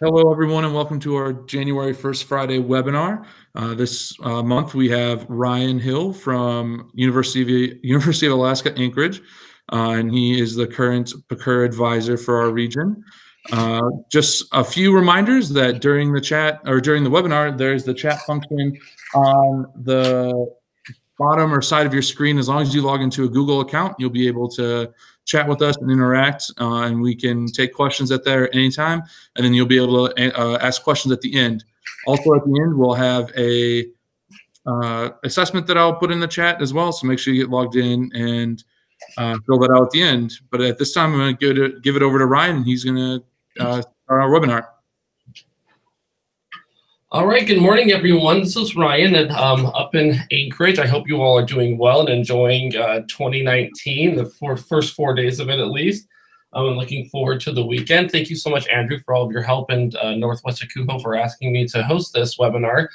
Hello, everyone, and welcome to our January 1st Friday webinar. This month, we have Ryan Hill from University of Alaska, Anchorage, and he is the current PACURH advisor for our region. Just a few reminders that during the chat or during the webinar, there's the chat function on the bottom or side of your screen. As long as you log into a Google account, you'll be able to chat with us and interact, and we can take questions at there anytime, and then you'll be able to ask questions at the end. Also at the end, we'll have a assessment that I'll put in the chat as well, so make sure you get logged in and fill that out at the end. But at this time, I'm going to give it over to Ryan, and he's going to start our webinar. All right, good morning, everyone. This is Ryan and up in Anchorage. I hope you all are doing well and enjoying 2019, the first 4 days of it at least. I'm looking forward to the weekend. Thank you so much, Andrew, for all of your help, and NWACUHO for asking me to host this webinar.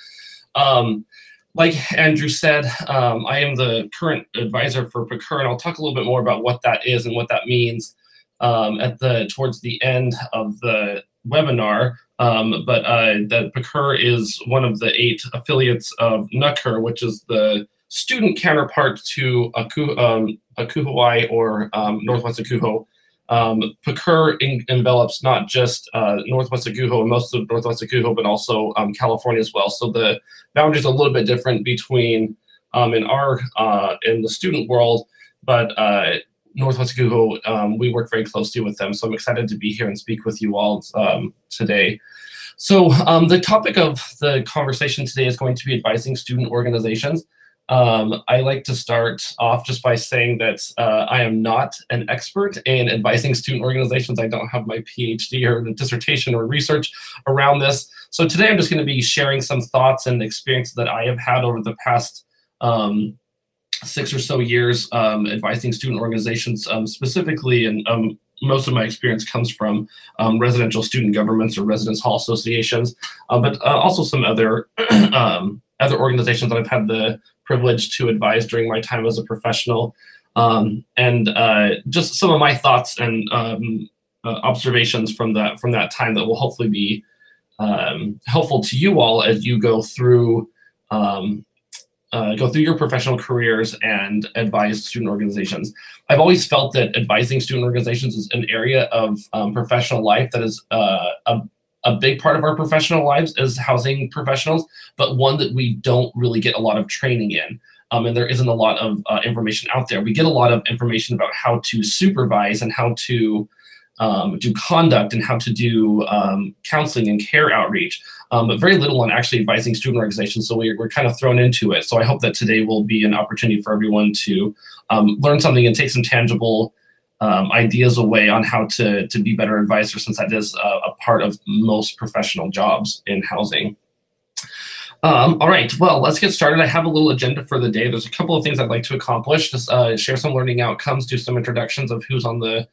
Like Andrew said, I am the current advisor for PACURH, and I'll talk a little bit more about what that is and what that means towards the end of the webinar. But that PACURH is one of the 8 affiliates of NWACUHR, which is the student counterpart to NWACUHO or NWACUHO. PACURH envelops not just NWACUHO and most of NWACUHO, but also California as well. So the boundaries are a little bit different between in the student world, but NWACUHO, we work very closely with them. So I'm excited to be here and speak with you all today. So the topic of the conversation today is going to be advising student organizations. I like to start off just by saying that I am not an expert in advising student organizations. I don't have my PhD or dissertation or research around this. So today I'm just going to be sharing some thoughts and experiences that I have had over the past 6 or so years advising student organizations specifically, and most of my experience comes from residential student governments or residence hall associations, but also some other other organizations that I've had the privilege to advise during my time as a professional, and just some of my thoughts and observations from that time that will hopefully be helpful to you all as you go through your professional careers and advise student organizations. I've always felt that advising student organizations is an area of professional life that is a big part of our professional lives as housing professionals, but one that we don't really get a lot of training in. And there isn't a lot of information out there. We get a lot of information about how to supervise and how to do conduct and how to do counseling and care outreach, but very little on actually advising student organizations. So we're kind of thrown into it. So I hope that today will be an opportunity for everyone to learn something and take some tangible ideas away on how to be better advisors, since that is a part of most professional jobs in housing. All right, well, let's get started. I have a little agenda for the day. There's a couple of things I'd like to accomplish. Just share some learning outcomes, do some introductions of who's on the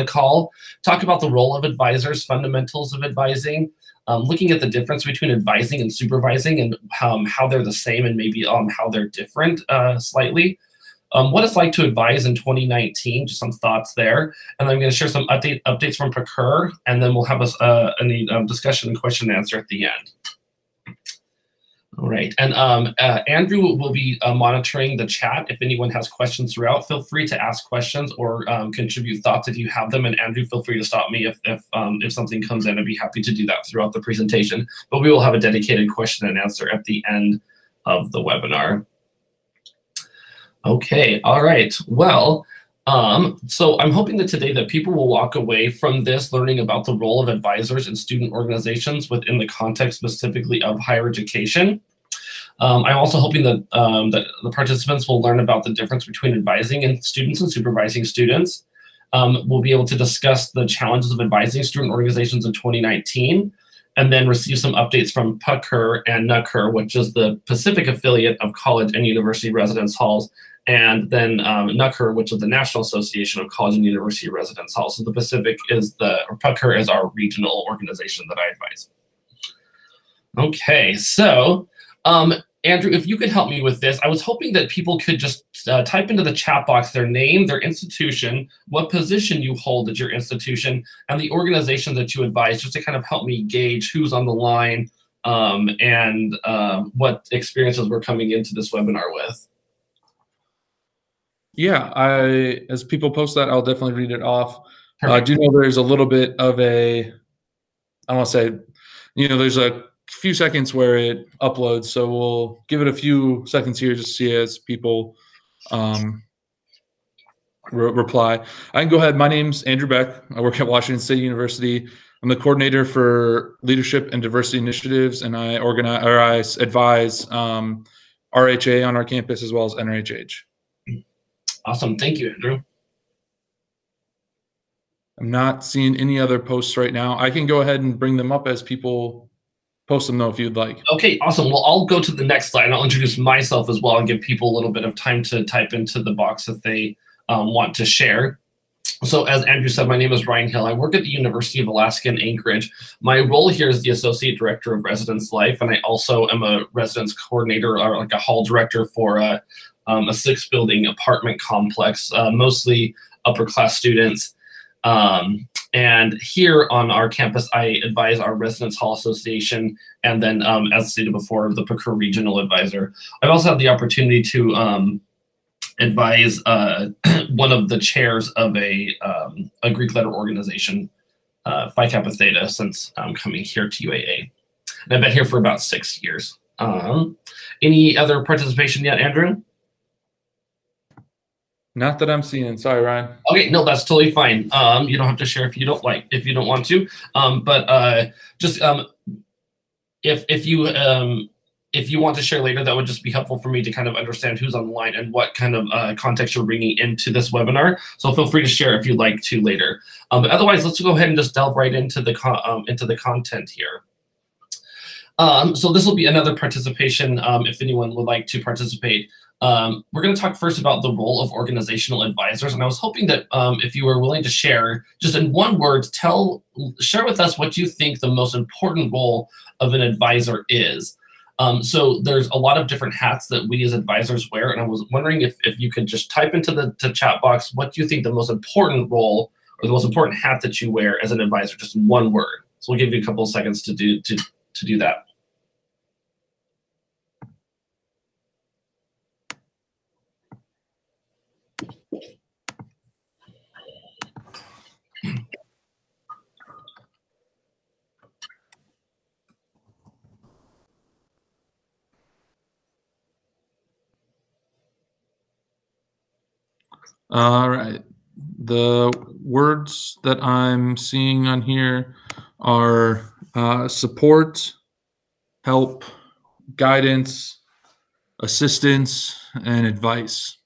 call, talk about the role of advisors, fundamentals of advising, looking at the difference between advising and supervising and how they're the same and maybe how they're different slightly. What it's like to advise in 2019, just some thoughts there. And I'm going to share some updates from PACURH, and then we'll have a discussion and question and answer at the end. All right, and Andrew will be monitoring the chat. If anyone has questions throughout, feel free to ask questions or contribute thoughts if you have them. And Andrew, feel free to stop me if something comes in. I'd be happy to do that throughout the presentation. But we will have a dedicated question and answer at the end of the webinar. Okay, all right. Well, so I'm hoping that today that people will walk away from this learning about the role of advisors in student organizations within the context specifically of higher education. I'm also hoping that that the participants will learn about the difference between advising and students and supervising students. We'll be able to discuss the challenges of advising student organizations in 2019, and then receive some updates from PACURH and NACURH, which is the Pacific affiliate of college and university residence halls, and then NWACUHO, which is the National Association of College and University Residence Halls. So the Pacific is PACURH is our regional organization that I advise. Okay, so Andrew, if you could help me with this, I was hoping that people could just type into the chat box their name, their institution, what position you hold at your institution, and the organization that you advise, just to kind of help me gauge who's on the line and what experiences we're coming into this webinar with. Yeah, as people post that, I'll definitely read it off. I do know there's a little bit of I don't want to say, there's a few seconds where it uploads, so we'll give it a few seconds here just to see as people reply. I can go ahead. My name's Andrew Beck. I work at Washington State University. I'm the coordinator for leadership and diversity initiatives, and I advise RHA on our campus as well as NRHH. Awesome. Thank you, Andrew. I'm not seeing any other posts right now. I can go ahead and bring them up as people post them, though, if you'd like. Okay, awesome. Well, I'll go to the next slide, and I'll introduce myself as well and give people a little bit of time to type into the box that they want to share. So as Andrew said, my name is Ryan Hill. I work at the University of Alaska in Anchorage. My role here is the Associate Director of Residence Life, and I also am a residence coordinator, or like a hall director for a 6-building apartment complex, mostly upper-class students. And here on our campus, I advise our Residence Hall Association, and then, as stated before, the PACURH Regional Advisor. I've also had the opportunity to advise one of the chairs of a Greek letter organization, Phi Kappa Theta, since coming here to UAA. And I've been here for about 6 years. Any other participation yet, Andrew? Not that I'm seeing. Sorry, Ryan. Okay, no, that's totally fine. You don't have to share if you don't want to. But just if you want to share later, that would just be helpful for me to kind of understand who's on the line and what kind of context you're bringing into this webinar. So feel free to share if you'd like to later. But otherwise, let's go ahead and just delve right into the content here. So this will be another participation if anyone would like to participate. We're going to talk first about the role of organizational advisors, and I was hoping that if you were willing to share, just in one word, share with us what you think the most important role of an advisor is. So there's a lot of different hats that we as advisors wear, and I was wondering if you could just type into the chat box what you think the most important role or the most important hat that you wear as an advisor, just in one word. So we'll give you a couple of seconds to do that. All right. The words that I'm seeing on here are support, help, guidance, assistance, and advice.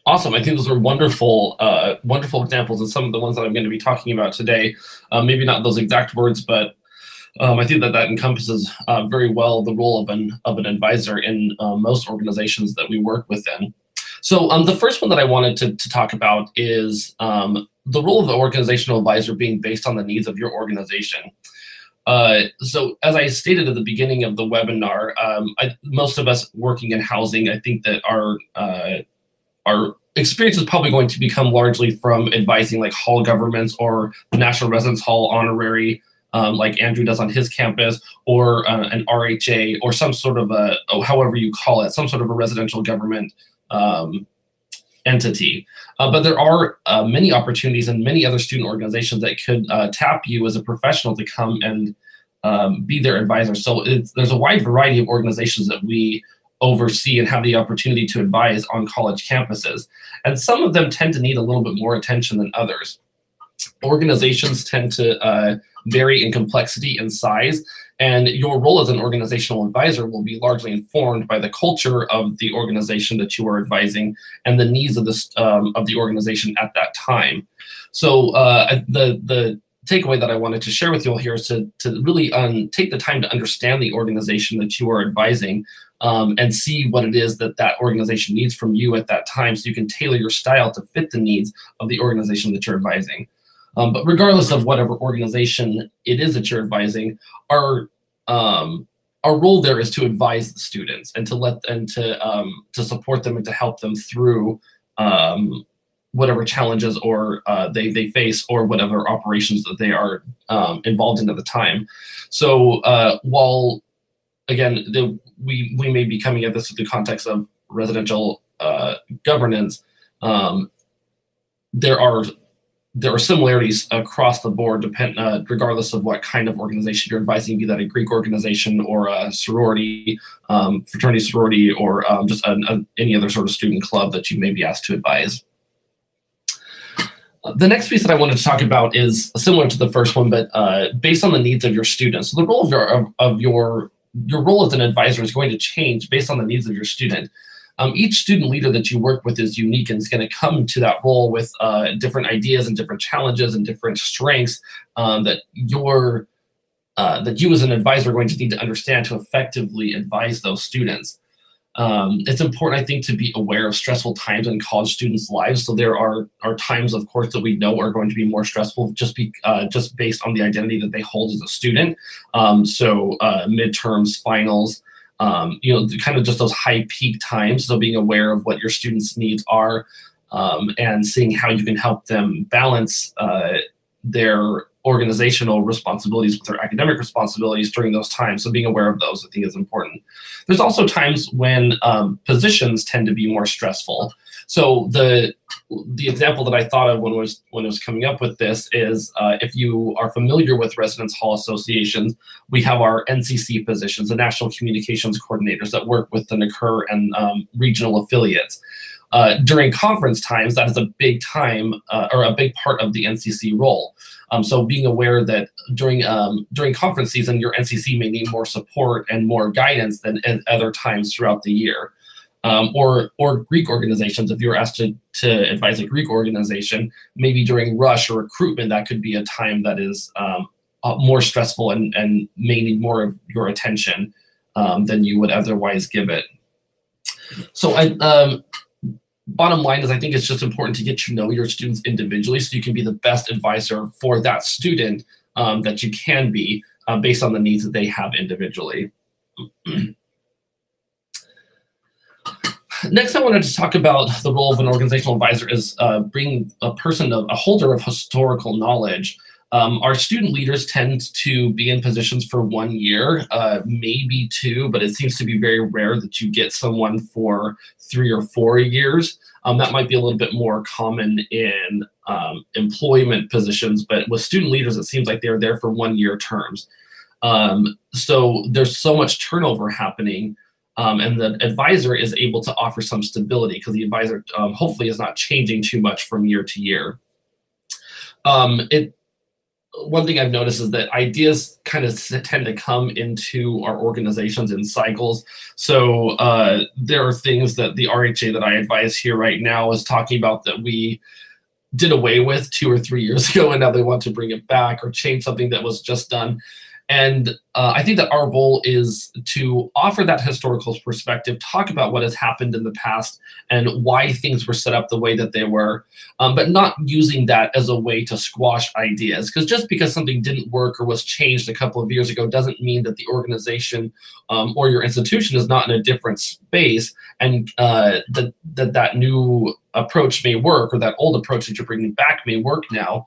Awesome. I think those are wonderful, wonderful examples of some of the ones that I'm going to be talking about today. Maybe not those exact words, but I think that encompasses very well the role of an advisor in most organizations that we work within. So the first one that I wanted to talk about is the role of the organizational advisor being based on the needs of your organization. So as I stated at the beginning of the webinar, most of us working in housing, I think that our experience is probably going to become largely from advising like hall governments or the National Residence Hall honorary, like Andrew does on his campus, or an RHA, or some sort of however you call it, some sort of a residential government entity. But there are many opportunities and many other student organizations that could tap you as a professional to come and be their advisor. So there's a wide variety of organizations that we oversee and have the opportunity to advise on college campuses. And some of them tend to need a little bit more attention than others. Organizations tend to vary in complexity and size, and your role as an organizational advisor will be largely informed by the culture of the organization that you are advising and the needs of the organization at that time. So the takeaway that I wanted to share with you all here is to really take the time to understand the organization that you are advising, and see what it is that organization needs from you at that time, so you can tailor your style to fit the needs of the organization that you're advising. But regardless of whatever organization it is that you're advising, our our role there is to advise the students and to support them and to help them through whatever challenges or they face, or whatever operations that they are involved in at the time. So while again we may be coming at this with the context of residential governance, there are similarities across the board, regardless of what kind of organization you're advising, be that a Greek organization or a sorority, fraternity, sorority, or just any other sort of student club that you may be asked to advise. The next piece that I wanted to talk about is similar to the first one, but based on the needs of your students. So the role of your role as an advisor is going to change based on the needs of your student. Each student leader that you work with is unique and is going to come to that role with different ideas and different challenges and different strengths that you as an advisor are going to need to understand to effectively advise those students. It's important, I think, to be aware of stressful times in college students' lives. So there are times, of course, that we know are going to be more stressful just based on the identity that they hold as a student. So midterms, finals, kind of just those high peak times. So being aware of what your students' needs are and seeing how you can help them balance their organizational responsibilities with their academic responsibilities during those times. So being aware of those, I think, is important. There's also times when positions tend to be more stressful. So the example that I thought of when I was coming up with this is if you are familiar with residence hall associations, we have our NCC positions, the National Communications Coordinators, that work with the NACURH and regional affiliates. During conference times, that is a big time or a big part of the NCC role. So being aware that during conference season, your NCC may need more support and more guidance than at other times throughout the year. Or Greek organizations, if you're asked to advise a Greek organization, maybe during rush or recruitment, that could be a time that is more stressful and may need more of your attention than you would otherwise give it. So bottom line is, I think it's just important to get to know your students individually so you can be the best advisor for that student that you can be based on the needs that they have individually. Next, I wanted to talk about the role of an organizational advisor is bringing a holder of historical knowledge. Our student leaders tend to be in positions for 1 year, maybe 2, but it seems to be very rare that you get someone for 3 or 4 years. That might be a little bit more common in employment positions, but with student leaders, it seems like they're there for 1-year terms. So there's so much turnover happening, and the advisor is able to offer some stability because the advisor hopefully is not changing too much from year to year. One thing I've noticed is that ideas kind of tend to come into our organizations in cycles. So there are things that the RHA that I advise here right now is talking about that we did away with 2 or 3 years ago, and now they want to bring it back or change something that was just done. And I think that our role is to offer that historical perspective, talk about what has happened in the past and why things were set up the way that they were, but not using that as a way to squash ideas. Because just because something didn't work or was changed a couple of years ago doesn't mean that the organization or your institution is not in a different space, and that new approach may work, or that old approach that you're bringing back may work now.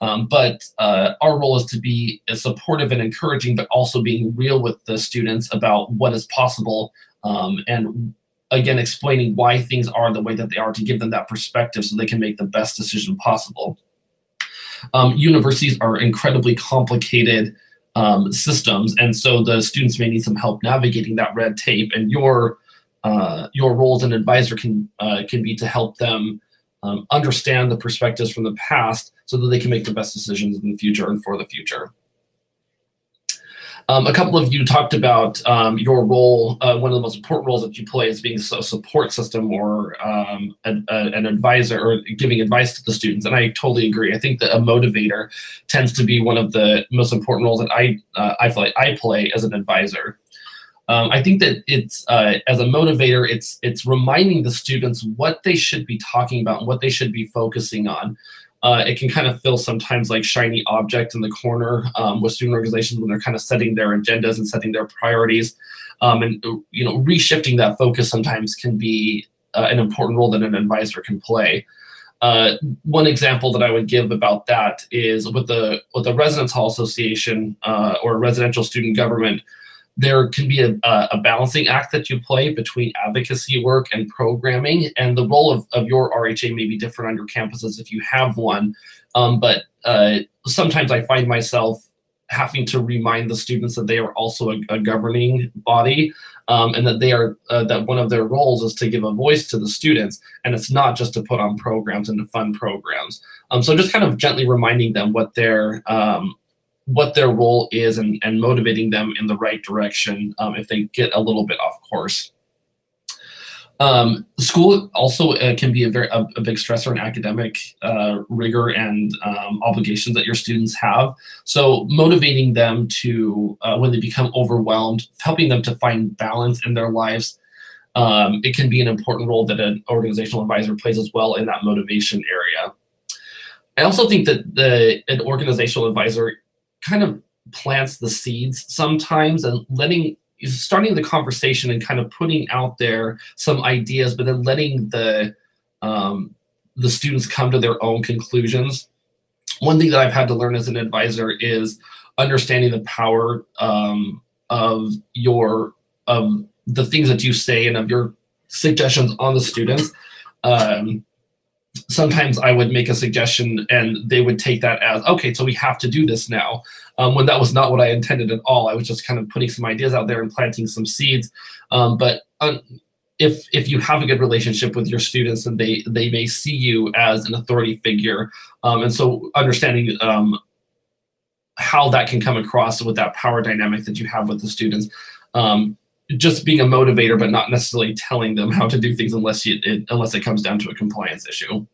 But our role is to be supportive and encouraging, but also being real with the students about what is possible, and again, explaining why things are the way that they are to give them that perspective so they can make the best decision possible. Universities are incredibly complicated systems, and so the students may need some help navigating that red tape, and your role as an advisor can be to help them understand the perspectives from the past so that they can make the best decisions in the future and for the future. A couple of you talked about your role. One of the most important roles that you play is being a support system or an advisor or giving advice to the students. And I totally agree. I think that a motivator tends to be one of the most important roles that I feel like I play as an advisor. I think that it's as a motivator, it's reminding the students what they should be talking about and what they should be focusing on. It can kind of feel sometimes like shiny object in the corner with student organizations when they're kind of setting their agendas and setting their priorities. And reshifting that focus sometimes can be an important role that an advisor can play. One example that I would give about that is with the Residence Hall Association or residential student government. There can be a balancing act that you play between advocacy work and programming, and the role of your RHA may be different on your campuses if you have one. But sometimes I find myself having to remind the students that they are also a governing body, and that they are that one of their roles is to give a voice to the students, and it's not just to put on programs and to fund programs. So just kind of gently reminding them what their role is and motivating them in the right direction if they get a little bit off course. School also can be a big stressor in academic rigor and obligations that your students have. So motivating them to, when they become overwhelmed, helping them to find balance in their lives, it can be an important role that an organizational advisor plays as well in that motivation area. I also think that an organizational advisor kind of plants the seeds sometimes and starting the conversation and kind of putting out there some ideas, but then letting the students come to their own conclusions. One thing that I've had to learn as an advisor is understanding the power of the things that you say and of your suggestions on the students. Sometimes I would make a suggestion and they would take that as, okay, so we have to do this now, when that was not what I intended at all. I was just kind of putting some ideas out there and planting some seeds. But if you have a good relationship with your students, and they may see you as an authority figure, and so understanding how that can come across with that power dynamic that you have with the students, just being a motivator, but not necessarily telling them how to do things unless it comes down to a compliance issue.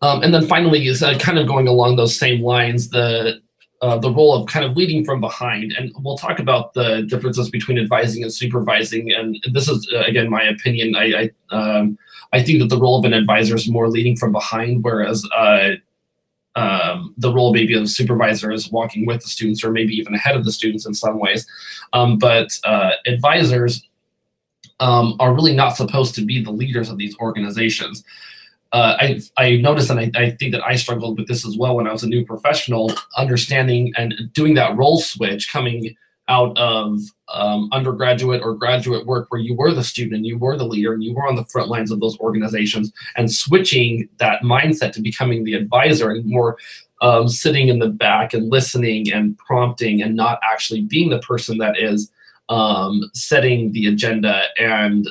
And then finally is kind of going along those same lines, the role of kind of leading from behind. And we'll talk about the differences between advising and supervising. And this is, again, my opinion. I think that the role of an advisor is more leading from behind, whereas the role maybe of a supervisor is walking with the students or maybe even ahead of the students in some ways. But advisors are really not supposed to be the leaders of these organizations. I noticed, and I think that I struggled with this as well when I was a new professional, understanding and doing that role switch coming out of undergraduate or graduate work where you were the student, you were the leader, and you were on the front lines of those organizations, and switching that mindset to becoming the advisor and more sitting in the back and listening and prompting and not actually being the person that is setting the agenda and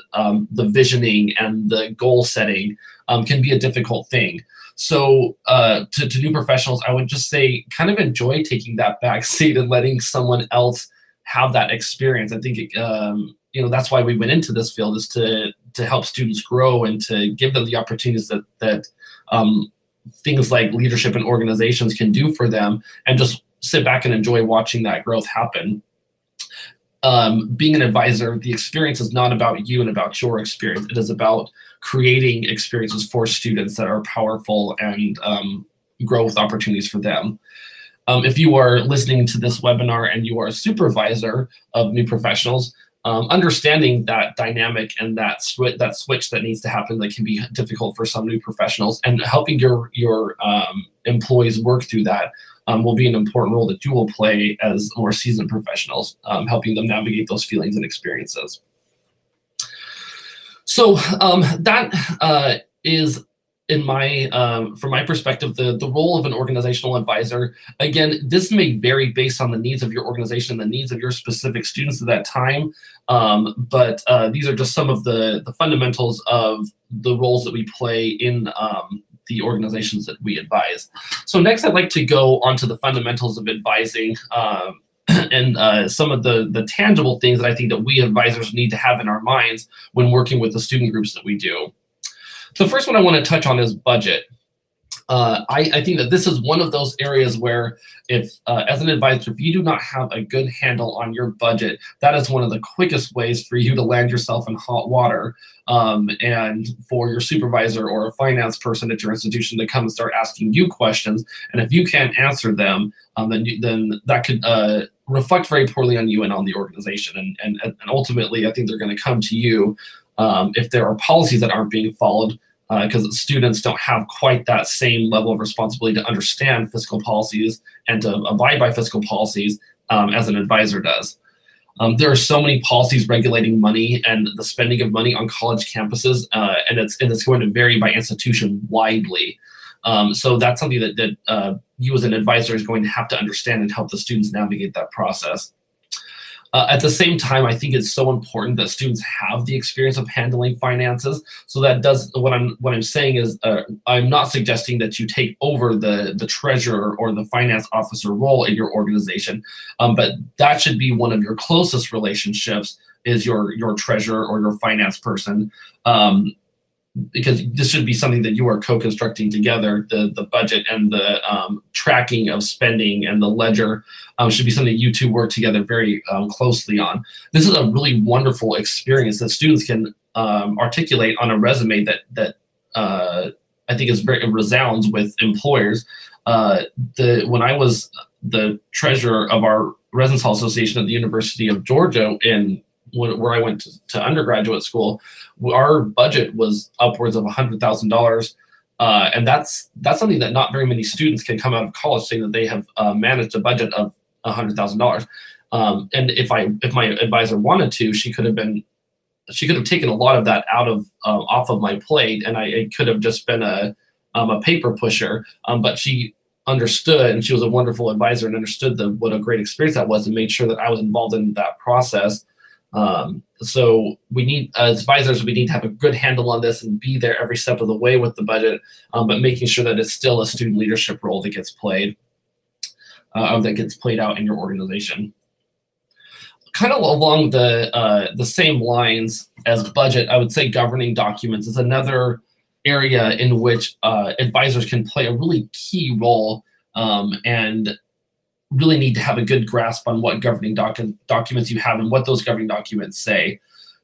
the visioning and the goal setting can be a difficult thing. So to new professionals, I would just say kind of enjoy taking that back seat and letting someone else have that experience. I think that's why we went into this field, is to help students grow and to give them the opportunities that things like leadership and organizations can do for them, and just sit back and enjoy watching that growth happen. Being an advisor, the experience is not about you and about your experience. It is about creating experiences for students that are powerful and growth opportunities for them. If you are listening to this webinar and you are a supervisor of new professionals, understanding that dynamic and that switch that needs to happen that can be difficult for some new professionals, and helping your employees work through that will be an important role that you will play as more seasoned professionals, helping them navigate those feelings and experiences. So that is, in from my perspective, the role of an organizational advisor. Again, this may vary based on the needs of your organization and the needs of your specific students at that time, but these are just some of the fundamentals of the roles that we play in the organizations that we advise. So next, I'd like to go on to the fundamentals of advising and some of the tangible things that I think that we advisors need to have in our minds when working with the student groups that we do. The first one I want to touch on is budget. I think that this is one of those areas where if, as an advisor, if you do not have a good handle on your budget, that is one of the quickest ways for you to land yourself in hot water, and for your supervisor or a finance person at your institution to come and start asking you questions. And if you can't answer them, then that could reflect very poorly on you and on the organization. And ultimately, I think they're going to come to you if there are policies that aren't being followed, because students don't have quite that same level of responsibility to understand fiscal policies and to abide by fiscal policies as an advisor does. There are so many policies regulating money and the spending of money on college campuses, and it's going to vary by institution widely. So that's something that you as an advisor is going to have to understand and help the students navigate that process. At the same time, I think it's so important that students have the experience of handling finances. So that does what I'm saying is I'm not suggesting that you take over the treasurer or the finance officer role in your organization, but that should be one of your closest relationships is your treasurer or your finance person. Because this should be something that you are co-constructing together. The budget and the tracking of spending and the ledger should be something you two work together very closely on. This is a really wonderful experience that students can articulate on a resume that I think is very resounds with employers. When I was the treasurer of our Residence Hall Association at the University of Georgia where I went to undergraduate school, our budget was upwards of $100,000, and that's something that not very many students can come out of college saying that they have managed a budget of $100,000. And if my advisor wanted to, she could have taken a lot of that off of my plate, and I could have just been a paper pusher. But she understood, and she was a wonderful advisor and understood what a great experience that was, and made sure that I was involved in that process. So we need, as advisors, we need to have a good handle on this and be there every step of the way with the budget, but making sure that it's still a student leadership role that gets played, that gets played out in your organization. Kind of along the same lines as budget, I would say governing documents is another area in which advisors can play a really key role, and really need to have a good grasp on what governing documents you have and what those governing documents say.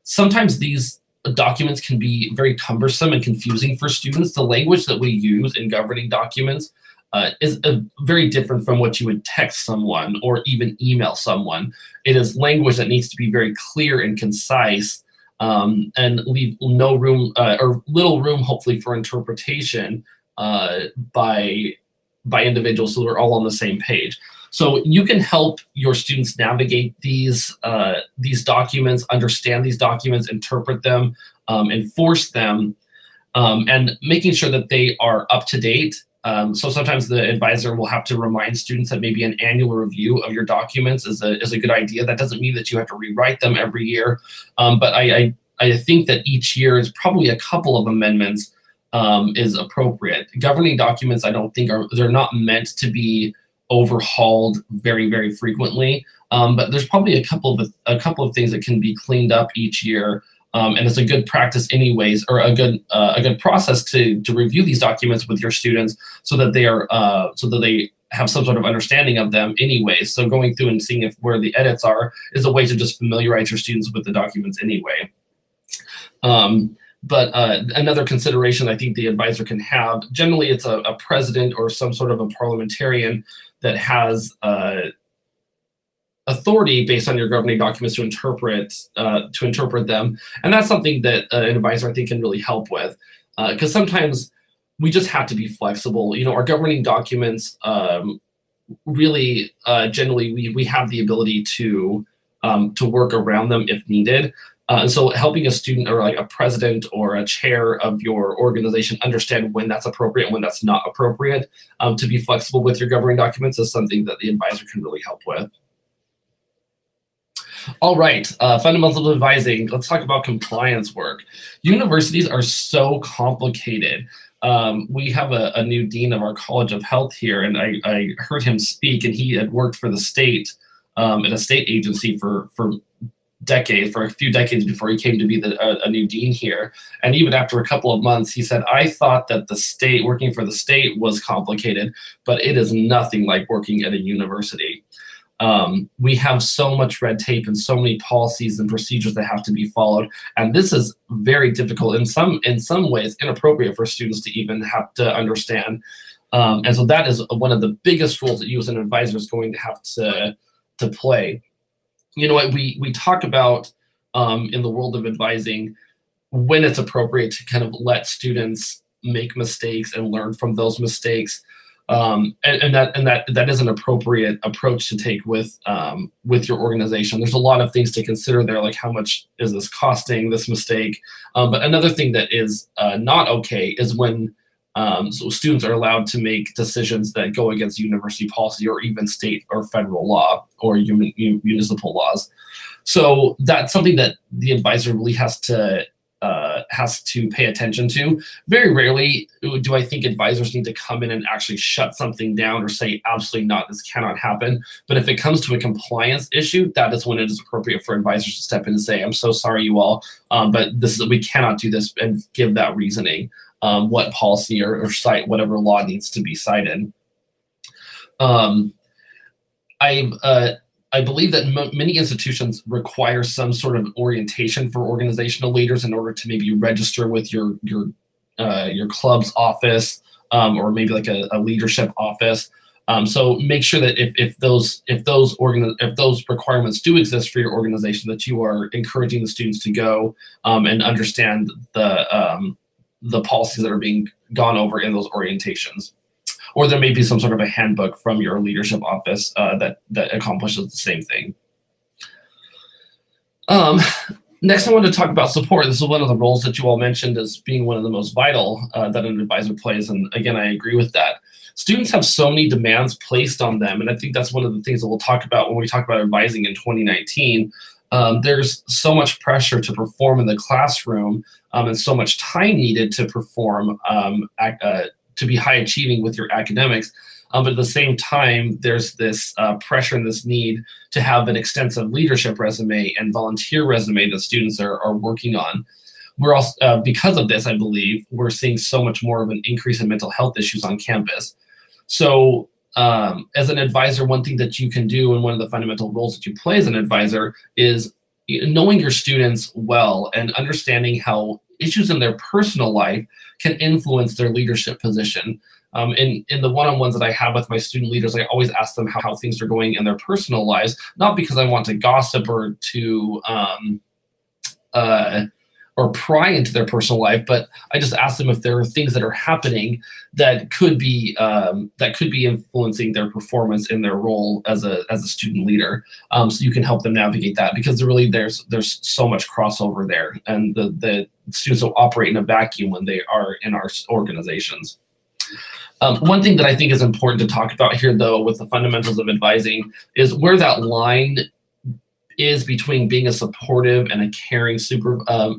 Sometimes these documents can be very cumbersome and confusing for students. The language that we use in governing documents is very different from what you would text someone or even email someone. It is language that needs to be very clear and concise, and leave no room or little room, hopefully, for interpretation by individuals, so we're all on the same page. So you can help your students navigate these documents, understand these documents, interpret them, enforce them, and making sure that they are up to date. So sometimes the advisor will have to remind students that maybe an annual review of your documents is a good idea. That doesn't mean that you have to rewrite them every year, but I think that each year is probably a couple of amendments is appropriate. Governing documents, I don't think they're not meant to be overhauled very, very frequently, but there's probably a couple of things that can be cleaned up each year, and it's a good practice anyways, or a good process to review these documents with your students so that they have some sort of understanding of them anyways. So going through and seeing where the edits are is a way to just familiarize your students with the documents anyway. But another consideration I think the advisor can have, generally it's a president or some sort of a parliamentarian that has authority based on your governing documents to interpret them. And that's something that an advisor I think can really help with, because sometimes we just have to be flexible. You know, our governing documents really generally we have the ability to work around them if needed. And so helping a student or like a president or a chair of your organization understand when that's appropriate and when that's not appropriate, to be flexible with your governing documents is something that the advisor can really help with. All right, fundamentals of advising. Let's talk about compliance work. Universities are so complicated. We have a new dean of our College of Health here, and I heard him speak, and he had worked for the state at a state agency for for a few decades before he came to be a new dean here. And even after a couple of months, he said, I thought that working for the state was complicated, but it is nothing like working at a university. We have so much red tape and so many policies and procedures that have to be followed. And this is very difficult, in some ways inappropriate for students to even have to understand. And so that is one of the biggest roles that you as an advisor is going to have to play. You know what, we talk about in the world of advising when it's appropriate to kind of let students make mistakes and learn from those mistakes. And that is an appropriate approach to take with your organization. There's a lot of things to consider there, like how much is this costing, this mistake. But another thing that is not okay is when so students are allowed to make decisions that go against university policy or even state or federal law or municipal laws. So that's something that the advisor really has to pay attention to. Very rarely do I think advisors need to come in and actually shut something down or say, absolutely not, this cannot happen. But if it comes to a compliance issue, that is when it is appropriate for advisors to step in and say, I'm so sorry, you all, but we cannot do this, and give that reasoning. What policy or cite whatever law needs to be cited. I believe that many institutions require some sort of orientation for organizational leaders in order to maybe register with your club's office or maybe like a leadership office. So make sure that if those requirements do exist for your organization, that you are encouraging the students to go and understand the policies that are being gone over in those orientations. Or there may be some sort of a handbook from your leadership office that accomplishes the same thing. Next, I want to talk about support. This is one of the roles that you all mentioned as being one of the most vital that an advisor plays. And again, I agree with that. Students have so many demands placed on them. And I think that's one of the things that we'll talk about when we talk about advising in 2019. There's so much pressure to perform in the classroom and so much time needed to perform, to be high achieving with your academics. But at the same time, there's this pressure and this need to have an extensive leadership resume and volunteer resume that students are working on. We're also, because of this, I believe, we're seeing so much more of an increase in mental health issues on campus. So as an advisor, one thing that you can do, and one of the fundamental roles that you play as an advisor, is knowing your students well and understanding how issues in their personal life can influence their leadership position. In the one-on-ones that I have with my student leaders, I always ask them how things are going in their personal lives, not because I want to gossip or to or pry into their personal life, but I just ask them if there are things that are happening that could be influencing their performance in their role as a student leader. So you can help them navigate that, because really there's so much crossover there, and the students will operate in a vacuum when they are in our organizations. One thing that I think is important to talk about here, though, with the fundamentals of advising, is where that line is between being a supportive and a caring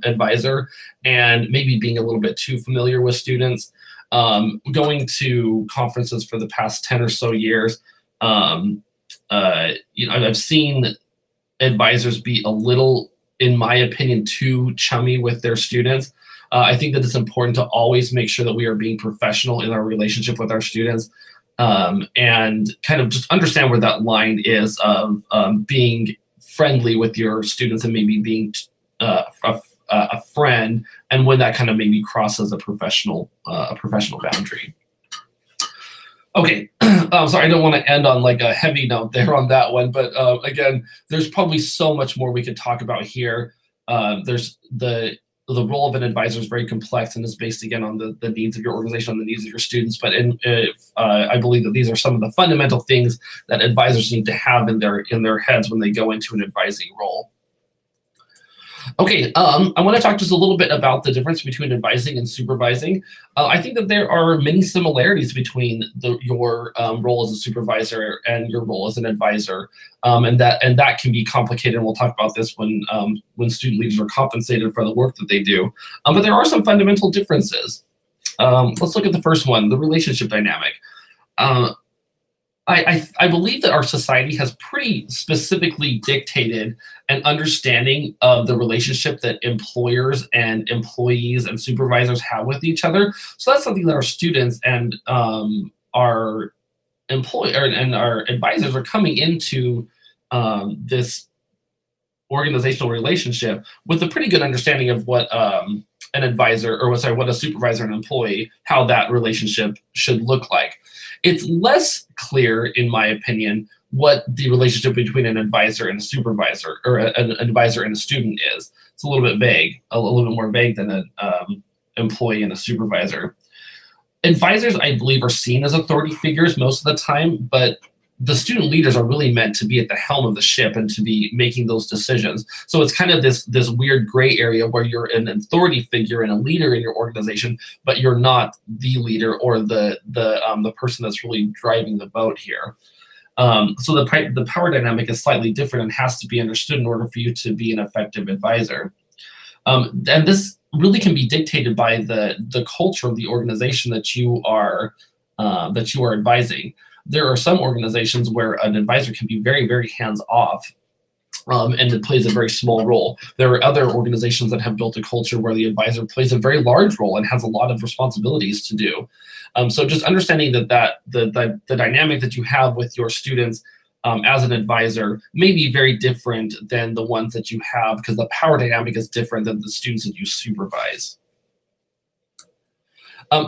advisor and maybe being a little bit too familiar with students. Going to conferences for the past 10 or so years, I've seen advisors be a little, in my opinion, too chummy with their students. I think that it's important to always make sure that we are being professional in our relationship with our students, and kind of just understand where that line is of being friendly with your students and maybe being a friend, and when that kind of maybe crosses a professional boundary. Okay, sorry, I don't want to end on like a heavy note there on that one, but again, there's probably so much more we could talk about here. There's the role of an advisor is very complex and is based, again, on the needs of your organization, on the needs of your students. But I believe that these are some of the fundamental things that advisors need to have in their heads when they go into an advising role. Okay, I want to talk just a little bit about the difference between advising and supervising. I think that there are many similarities between your role as a supervisor and your role as an advisor, and that can be complicated. And we'll talk about this when student leaders are compensated for the work that they do. But there are some fundamental differences. Let's look at the first one, the relationship dynamic. I believe that our society has pretty specifically dictated an understanding of the relationship that employers and employees and supervisors have with each other. So that's something that our students and our employer and our advisors are coming into this organizational relationship with a pretty good understanding of what an advisor, or sorry, what a supervisor and employee, how that relationship should look like. It's less clear, in my opinion, what the relationship between an advisor and a supervisor, or an advisor and a student is. It's a little bit vague, a little bit more vague than an employee and a supervisor. Advisors, I believe, are seen as authority figures most of the time, but the student leaders are really meant to be at the helm of the ship and to be making those decisions. So it's kind of this weird gray area where you're an authority figure and a leader in your organization, but you're not the leader or the person that's really driving the boat here. So the power dynamic is slightly different and has to be understood in order for you to be an effective advisor. And this really can be dictated by the culture of the organization that you are advising. There are some organizations where an advisor can be very, very hands-off, and it plays a very small role. There are other organizations that have built a culture where the advisor plays a very large role and has a lot of responsibilities to do. So just understanding that the dynamic that you have with your students as an advisor may be very different than the ones that you have, because the power dynamic is different than the students that you supervise.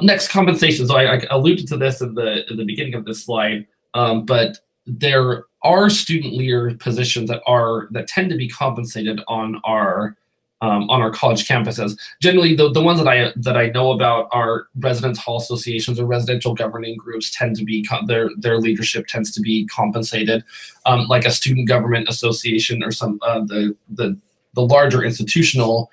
Next, compensation. So I alluded to this in the beginning of this slide, but there are student leader positions that tend to be compensated on our college campuses. Generally, the ones that I know about are residence hall associations or residential governing groups tend to be their leadership tends to be compensated, like a student government association or some the larger institutional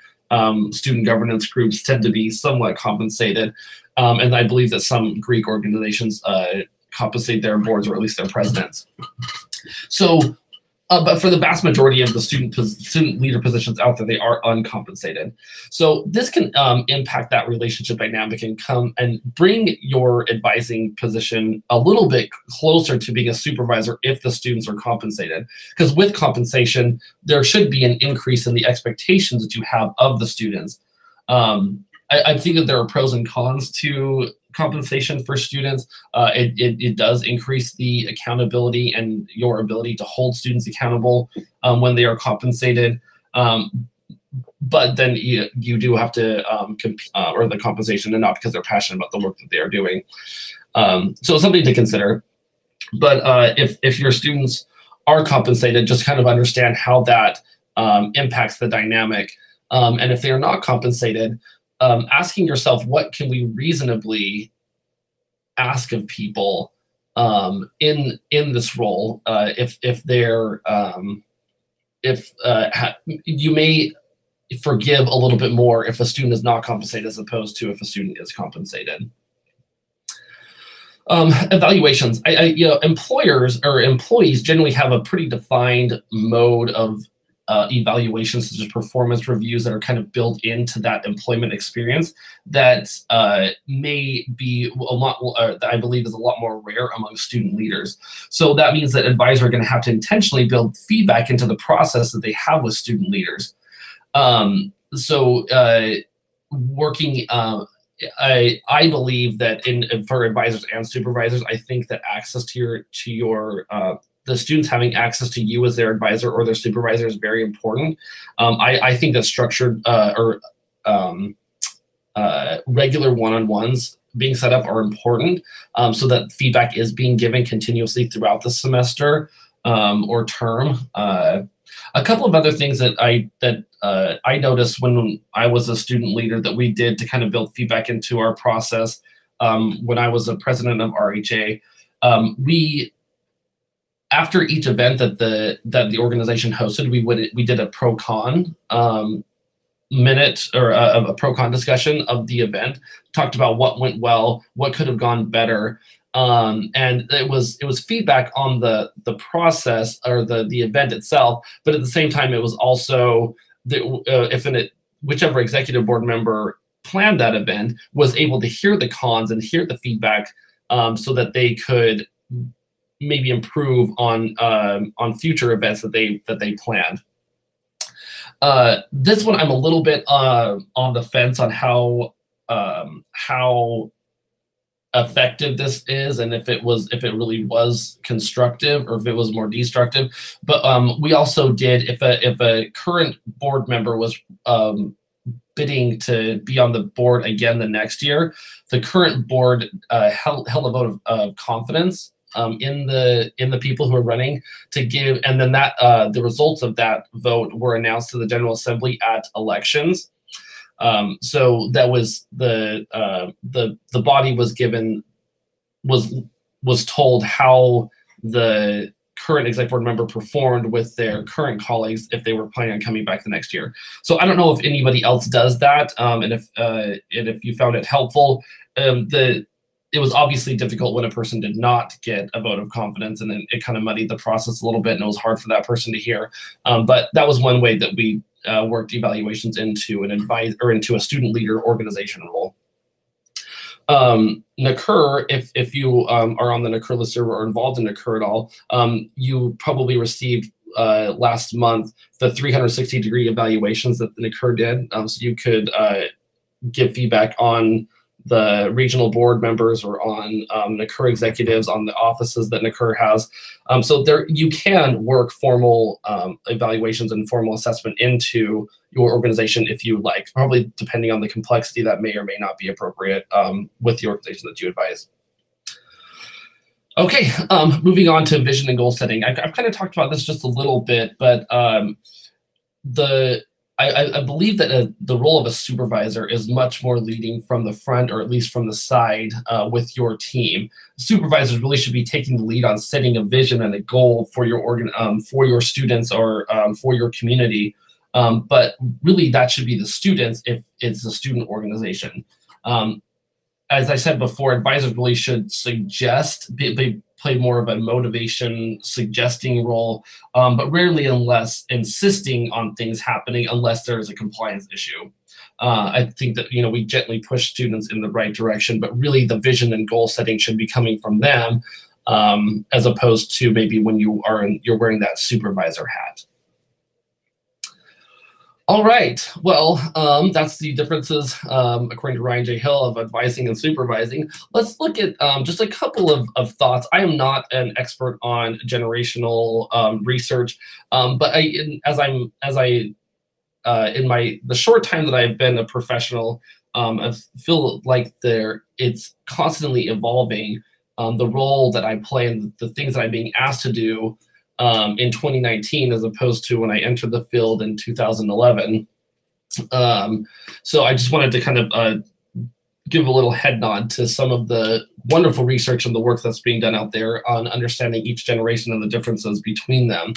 student governance groups tend to be somewhat compensated. And I believe that some Greek organizations compensate their boards, or at least their presidents. So, but for the vast majority of the student leader positions out there, they are uncompensated. So this can impact that relationship dynamic and come and bring your advising position a little bit closer to being a supervisor if the students are compensated. Because with compensation, there should be an increase in the expectations that you have of the students. I think that there are pros and cons to compensation for students. It does increase the accountability and your ability to hold students accountable when they are compensated. But then you do have to compete or the compensation, and not because they're passionate about the work that they are doing. So something to consider. But if your students are compensated, just kind of understand how that impacts the dynamic. And if they are not compensated, asking yourself, what can we reasonably ask of people in this role? You may forgive a little bit more if a student is not compensated as opposed to if a student is compensated. Evaluations. Employers or employees generally have a pretty defined mode of evaluations, such as performance reviews, that are kind of built into that employment experience that may be a lot, that I believe is a lot more rare among student leaders. So that means that advisors are going to have to intentionally build feedback into the process that they have with student leaders. Working, I believe that for advisors and supervisors, I think that access to your the students having access to you as their advisor or their supervisor is very important. I think that structured or regular one-on-ones being set up are important, so that feedback is being given continuously throughout the semester or term. A couple of other things that I noticed when I was a student leader that we did to kind of build feedback into our process when I was a president of RHA, after each event that the organization hosted, we did a pro-con minute, or a pro-con discussion of the event, talked about what went well, what could have gone better, and it was feedback on the process or the event itself. But at the same time, it was also whichever executive board member planned that event was able to hear the cons and hear the feedback, so that they could maybe improve on future events that they planned. This one I'm a little bit on the fence on how effective this is, and if it really was constructive or if it was more destructive. But we also did, if a current board member was bidding to be on the board again the next year, the current board held a vote of confidence in the people who are running to give, and then that the results of that vote were announced to the General Assembly at elections. So that was the body was told how the current exec board member performed with their current colleagues if they were planning on coming back the next year. So I don't know if anybody else does that, and if you found it helpful. It was obviously difficult when a person did not get a vote of confidence, and then it kind of muddied the process a little bit, and it was hard for that person to hear. But that was one way that we worked evaluations into into a student leader organization role. NACURH, if you are on the NACURH listserv or involved in NACURH at all, you probably received last month the 360-degree evaluations that the NACURH did. So you could give feedback on the regional board members or on NACURH executives, on the offices that NACURH has. So there you can work formal evaluations and formal assessment into your organization if you like, probably depending on the complexity that may or may not be appropriate with the organization that you advise. Okay, moving on to vision and goal setting. I've kind of talked about this just a little bit, but I believe that the role of a supervisor is much more leading from the front, or at least from the side with your team. Supervisors really should be taking the lead on setting a vision and a goal for your for your students or for your community. But really, that should be the students if it's a student organization. As I said before, advisors really should suggest, play more of a motivation suggesting role, but rarely unless insisting on things happening unless there is a compliance issue. I think that we gently push students in the right direction, but really the vision and goal setting should be coming from them, as opposed to maybe when you're wearing that supervisor hat. All right, well, that's the differences, according to Ryan J. Hill, of advising and supervising. Let's look at just a couple of thoughts. I am not an expert on generational research, but in the short time that I've been a professional, I feel like it's constantly evolving, the role that I play and the things that I'm being asked to do in 2019 as opposed to when I entered the field in 2011. So I just wanted to kind of give a little head nod to some of the wonderful research and the work that's being done out there on understanding each generation and the differences between them.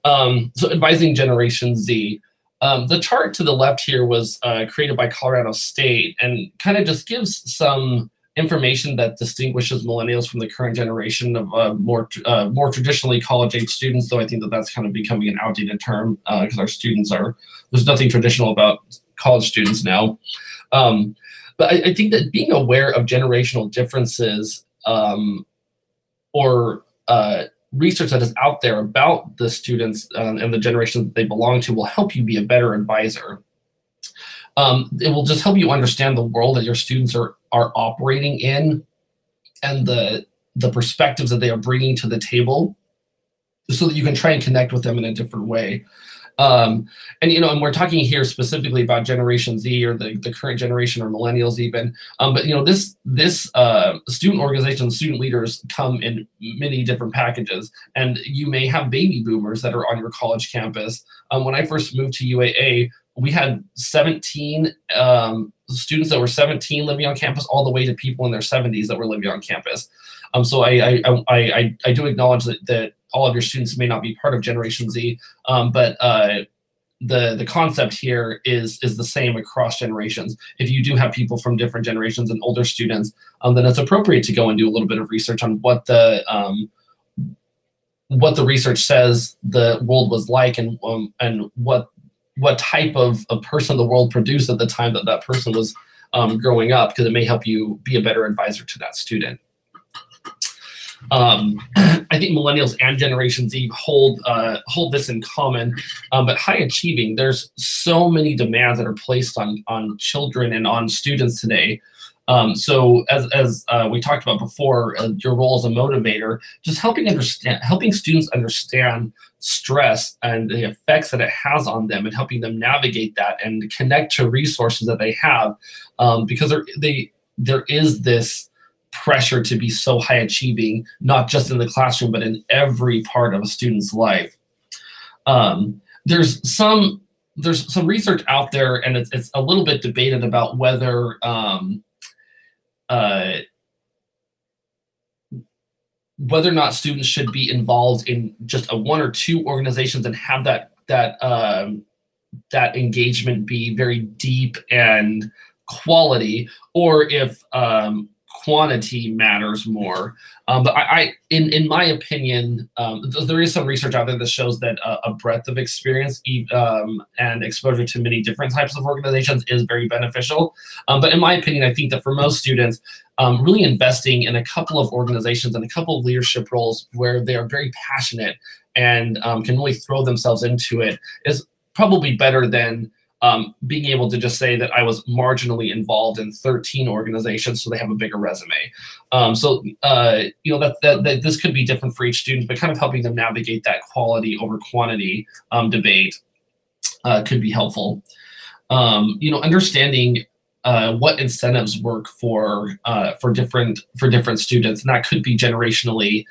So advising Generation Z. The chart to the left here was created by Colorado State and kind of just gives some information that distinguishes millennials from the current generation of more traditionally college-age students, though I think that that's kind of becoming an outdated term because our students there's nothing traditional about college students now. But I think that being aware of generational differences or research that is out there about the students and the generation that they belong to will help you be a better advisor. It will just help you understand the world that your students are operating in and the perspectives that they are bringing to the table so that you can try and connect with them in a different way. And we're talking here specifically about Generation Z or the current generation or millennials even. But this student organization, student leaders come in many different packages, and you may have baby boomers that are on your college campus. When I first moved to UAA, we had 17 students that were 17 living on campus, all the way to people in their 70s that were living on campus. So I do acknowledge that all of your students may not be part of Generation Z, but the concept here is the same across generations. If you do have people from different generations and older students, then it's appropriate to go and do a little bit of research on what the research says the world was like, and what type of person the world produced at the time that person was growing up, because it may help you be a better advisor to that student. I think millennials and Generation Z hold this in common, but high achieving. There's so many demands that are placed on children and on students today. So as we talked about before, your role as a motivator, just helping students understand stress and the effects that it has on them, and helping them navigate that and connect to resources that they have, because there is this pressure to be so high achieving, not just in the classroom, but in every part of a student's life. There's some research out there, and it's a little bit debated about whether whether or not students should be involved in just a one or two organizations and have that engagement be very deep and quality, or if quantity matters more. But in my opinion, there is some research out there that shows that a breadth of experience and exposure to many different types of organizations is very beneficial. But in my opinion, I think that for most students, really investing in a couple of organizations and a couple of leadership roles where they are very passionate and can really throw themselves into it is probably better than being able to just say that I was marginally involved in 13 organizations, so they have a bigger resume. So you know, that this could be different for each student, but kind of helping them navigate that quality over quantity debate could be helpful. You know, understanding what incentives work for different students, and that could be generationally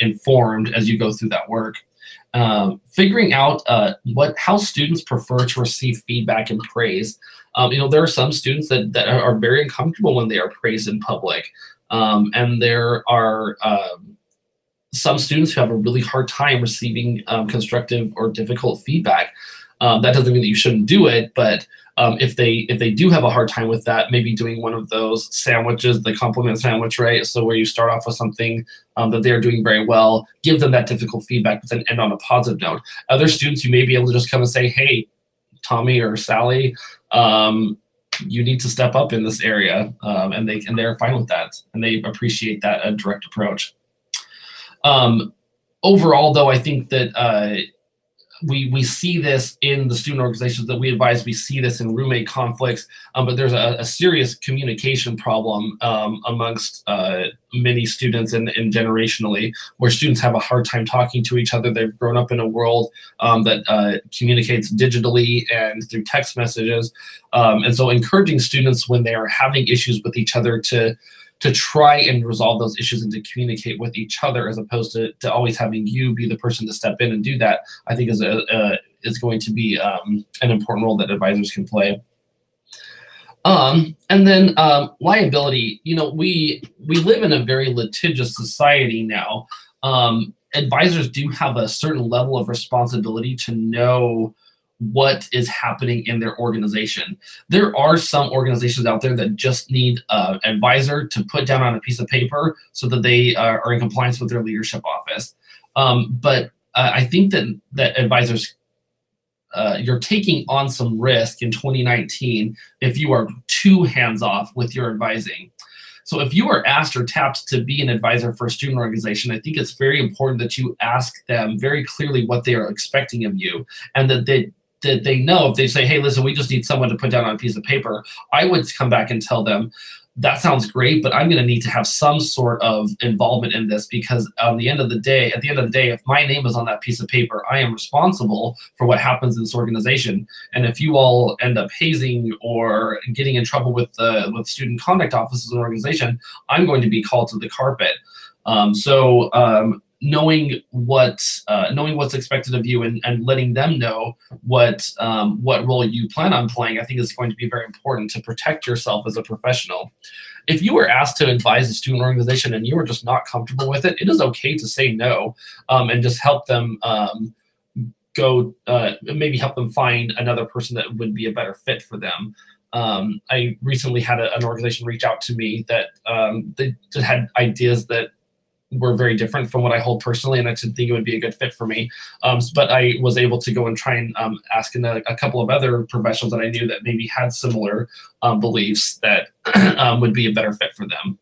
informed as you go through that work. Figuring out how students prefer to receive feedback and praise. You know, there are some students that are very uncomfortable when they are praised in public, and there are some students who have a really hard time receiving constructive or difficult feedback. That doesn't mean that you shouldn't do it, but if they do have a hard time with that, maybe doing one of those sandwiches, the compliment sandwich, right? So where you start off with something that they're doing very well, give them that difficult feedback, but then end on a positive note. Other students, you may be able to just come and say, hey, Tommy or Sally, you need to step up in this area, and they're fine with that, and they appreciate that direct approach. Overall, though, I think that we see this in the student organizations that we advise. We see this in roommate conflicts, but there's a serious communication problem amongst many students and generationally, where students have a hard time talking to each other. They've grown up in a world that communicates digitally and through text messages, and so encouraging students when they are having issues with each other to try and resolve those issues and to communicate with each other, as opposed to always having you be the person to step in and do that, I think is going to be an important role that advisors can play. And then liability. You know, we live in a very litigious society now. Advisors do have a certain level of responsibility to know what is happening in their organization. There are some organizations out there that just need an advisor to put down on a piece of paper so that they are in compliance with their leadership office. But I think that advisors, you're taking on some risk in 2019 if you are too hands-off with your advising. So if you are asked or tapped to be an advisor for a student organization, I think it's very important that you ask them very clearly what they are expecting of you, and that they know if they say, hey, listen, we just need someone to put down on a piece of paper, I would come back and tell them, that sounds great, but I'm going to need to have some sort of involvement in this, because at the end of the day, if my name is on that piece of paper, I am responsible for what happens in this organization. And if you all end up hazing or getting in trouble with student conduct officers in an organization, I'm going to be called to the carpet. Knowing what's expected of you and letting them know what role you plan on playing, I think is going to be very important to protect yourself as a professional. If you were asked to advise a student organization and you were just not comfortable with it, it is okay to say no, and just help them maybe help them find another person that would be a better fit for them. I recently had an organization reach out to me that they just had ideas that were very different from what I hold personally, and I didn't think it would be a good fit for me. But I was able to go and try and ask in a couple of other professionals that I knew that maybe had similar beliefs that would be a better fit for them.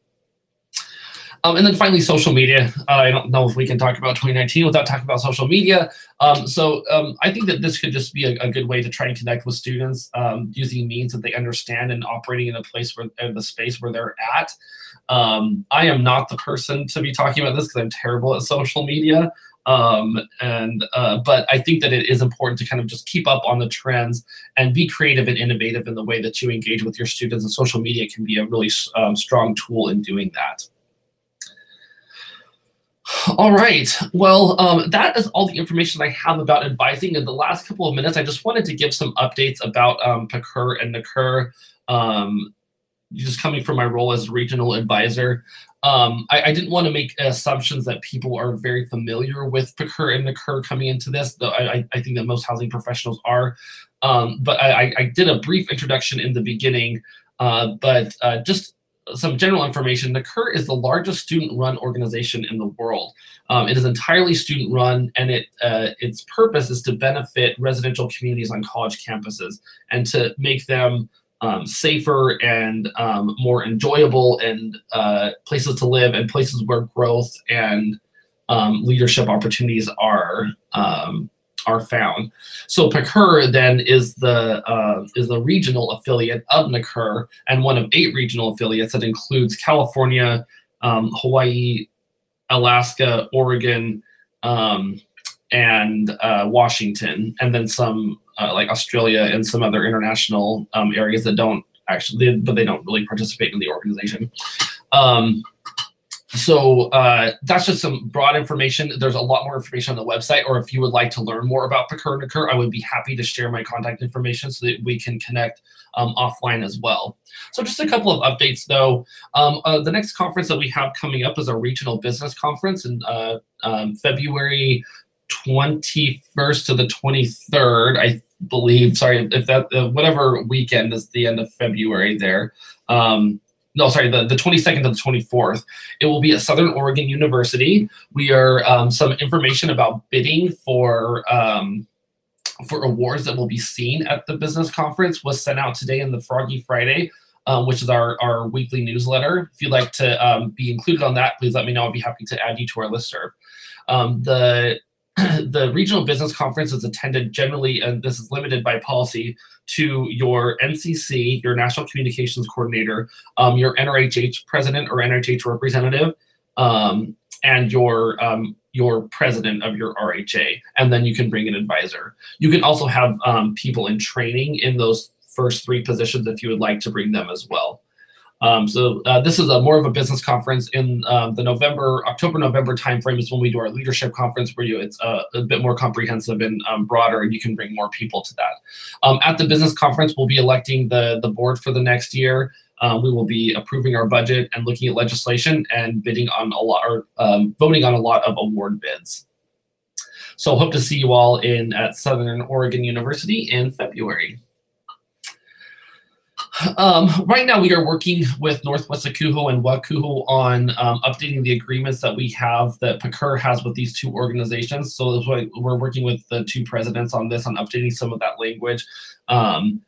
And then finally, social media. I don't know if we can talk about 2019 without talking about social media. I think that this could just be a good way to try and connect with students using means that they understand and operating in a place where in the space where they're at. I am not the person to be talking about this because I'm terrible at social media. But I think that it is important to kind of just keep up on the trends and be creative and innovative in the way that you engage with your students, and social media can be a really strong tool in doing that. All right, well, that is all the information I have about advising. In the last couple of minutes, I just wanted to give some updates about PACURH and NACURH, just coming from my role as regional advisor. I didn't want to make assumptions that people are very familiar with PACURH and NACURH coming into this, though I think that most housing professionals are. But I did a brief introduction in the beginning, just some general information. NACURH is the largest student-run organization in the world. It is entirely student-run, and its purpose is to benefit residential communities on college campuses and to make them safer and more enjoyable, and places to live, and places where growth and leadership opportunities are found. So PACURH then is the regional affiliate of NACURH, and one of 8 regional affiliates that includes California, Hawaii, Alaska, Oregon, and Washington, and then some like Australia and some other international areas that don't actually, but they don't really participate in the organization. That's just some broad information. There's a lot more information on the website, or if you would like to learn more about PACURH and NACURH, I would be happy to share my contact information so that we can connect offline as well. So just a couple of updates though. The next conference that we have coming up is our regional business conference in February 21st to the 23rd, I believe. Sorry if that whatever weekend is the end of February there. No, sorry, the 22nd to the 24th. It will be at Southern Oregon University. We are some information about bidding for awards that will be seen at the business conference was sent out today in the Froggy Friday, which is our weekly newsletter. If you'd like to be included on that, please let me know. I'll be happy to add you to our listserv. The regional business conference is attended generally, and this is limited by policy, to your NCC, your National Communications Coordinator, your NRHH president or NRHH representative, and your president of your RHA, and then you can bring an advisor. You can also have people in training in those first 3 positions if you would like to bring them as well. This is more of a business conference. In the October-November timeframe is when we do our leadership conference, where it's a bit more comprehensive and broader, and you can bring more people to that. At the business conference, we'll be electing the board for the next year. We will be approving our budget and looking at legislation and bidding on a lot, or voting on a lot of award bids. So hope to see you all at Southern Oregon University in February. Right now, we are working with NWACUHO and NWACUHO on updating the agreements that we have, that PACURH has with these 2 organizations. So we're working with the 2 presidents on this, on updating some of that language. Some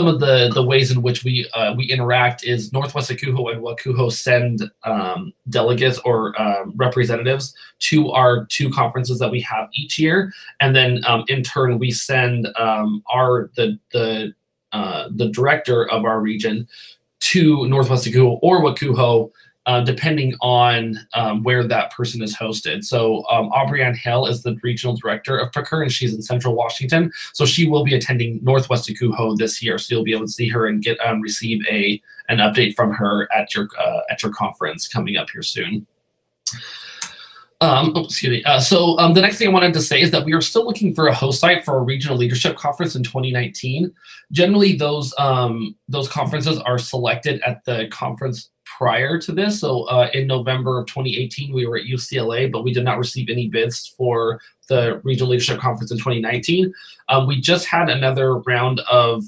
of the ways in which we interact is NWACUHO and NWACUHO send delegates or representatives to our 2 conferences that we have each year, and then in turn we send the director of our region to NWACUHO or NWACUHO, depending on where that person is hosted. So Aubrey-Ann Hale is the regional director of PACURH, and she's in Central Washington. So she will be attending NWACUHO this year. So you'll be able to see her and get receive an update from her at your conference coming up here soon. Excuse me. The next thing I wanted to say is that we are still looking for a host site for a regional leadership conference in 2019. Generally, those conferences are selected at the conference prior to this. So in November of 2018, we were at UCLA, but we did not receive any bids for the regional leadership conference in 2019. We just had another round of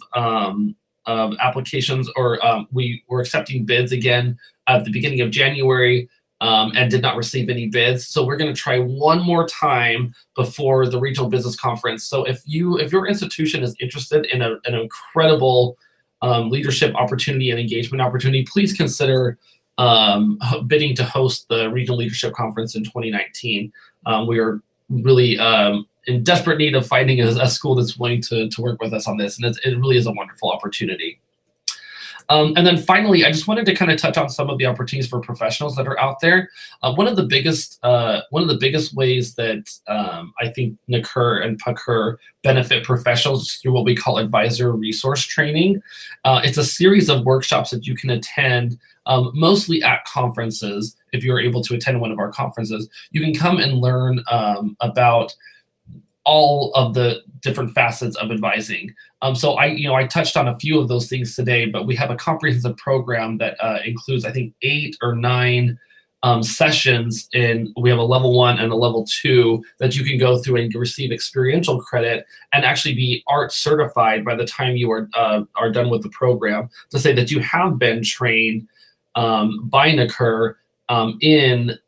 applications, or we were accepting bids again at the beginning of January. And did not receive any bids. So we're going to try one more time before the regional business conference. So if your institution is interested in an incredible leadership opportunity and engagement opportunity, please consider bidding to host the Regional Leadership Conference in 2019. We are really in desperate need of finding a school that's willing to work with us on this, and it really is a wonderful opportunity. And then finally, I just wanted to kind of touch on some of the opportunities for professionals that are out there. One of the biggest ways that I think NACURH and PACURH benefit professionals is through what we call advisor resource training. It's a series of workshops that you can attend, mostly at conferences. If you're able to attend one of our conferences, you can come and learn about all of the different facets of advising. So I touched on a few of those things today, but we have a comprehensive program that includes, I think, 8 or 9 sessions. We have a level 1 and a level 2 that you can go through and receive experiential credit and actually be art certified by the time you are done with the program, to say that you have been trained by NACURH in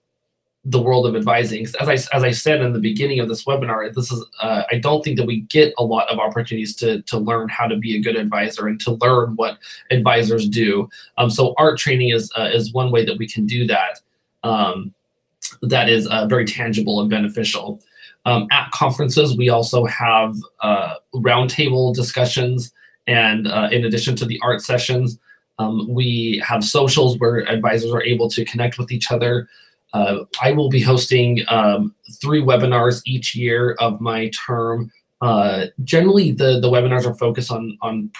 the world of advising. As I said in the beginning of this webinar, this is I don't think that we get a lot of opportunities to learn how to be a good advisor and to learn what advisors do. So art training is one way that we can do that. That is very tangible and beneficial. At conferences, we also have roundtable discussions, and in addition to the art sessions, we have socials where advisors are able to connect with each other. I will be hosting 3 webinars each year of my term. Generally, the webinars are focused on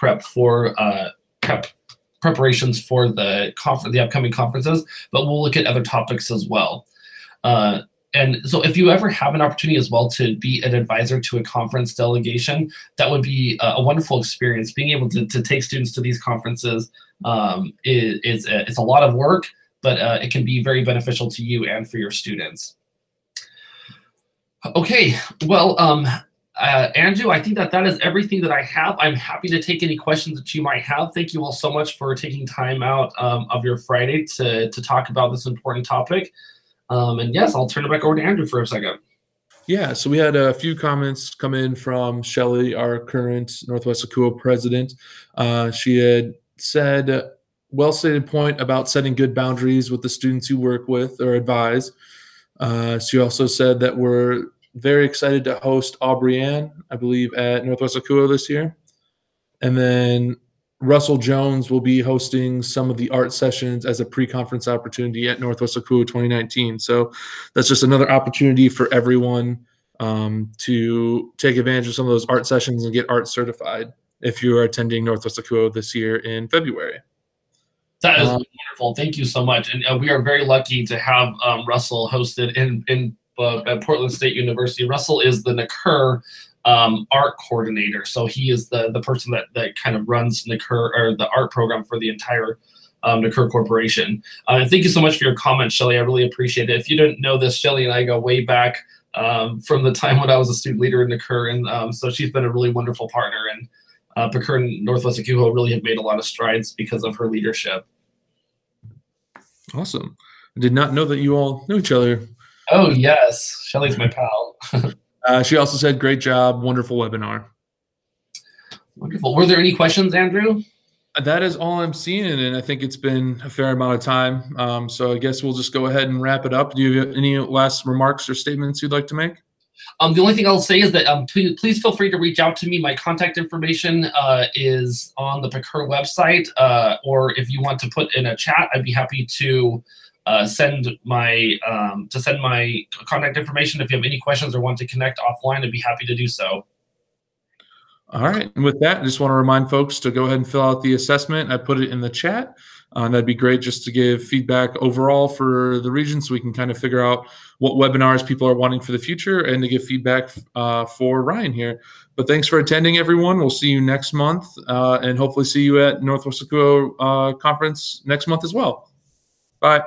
preparations for the upcoming conferences, but we'll look at other topics as well. And so if you ever have an opportunity as well to be an advisor to a conference delegation, that would be a wonderful experience. Being able to take students to these conferences it's a lot of work, but it can be very beneficial to you and for your students. Okay, well, Andrew, I think that is everything that I have. I'm happy to take any questions that you might have. Thank you all so much for taking time out of your Friday to talk about this important topic. And yes, I'll turn it back over to Andrew for a second. Yeah, so we had a few comments come in from Shelly, our current Northwest ACUHO president. She had said, well-stated point about setting good boundaries with the students you work with or advise. She also said that we're very excited to host Aubrey Ann, I believe, at Northwest ACUHO this year. And then Russell Jones will be hosting some of the art sessions as a pre-conference opportunity at Northwest ACUHO 2019. So that's just another opportunity for everyone to take advantage of some of those art sessions and get art certified if you are attending Northwest ACUHO this year in February. That is wonderful. Thank you so much. And we are very lucky to have Russell hosted at Portland State University. Russell is the NACURH art coordinator. So he is the person that kind of runs NACURH, or the art program for the entire NACURH Corporation. And thank you so much for your comments, Shelly. I really appreciate it. If you didn't know this, Shelly and I go way back from the time when I was a student leader in NACURH. And so she's been a really wonderful partner. And PACURH and Northwest ACUHO really have made a lot of strides because of her leadership. Awesome. I did not know that you all knew each other. Oh, yes. Shelly's my pal. She also said, great job. Wonderful webinar. Wonderful. Were there any questions, Andrew? That is all I'm seeing, and I think it's been a fair amount of time. So I guess we'll just go ahead and wrap it up. Do you have any last remarks or statements you'd like to make? The only thing I'll say is that please feel free to reach out to me. My contact information is on the PACURH website, or if you want to put in a chat, I'd be happy to send my contact information. If you have any questions or want to connect offline, I'd be happy to do so. All right. And with that, I just want to remind folks to go ahead and fill out the assessment. I put it in the chat. That'd be great just to give feedback overall for the region so we can kind of figure out what webinars people are wanting for the future and to give feedback for Ryan here. But thanks for attending, everyone. We'll see you next month and hopefully see you at Northwest ACUHO conference next month as well. Bye.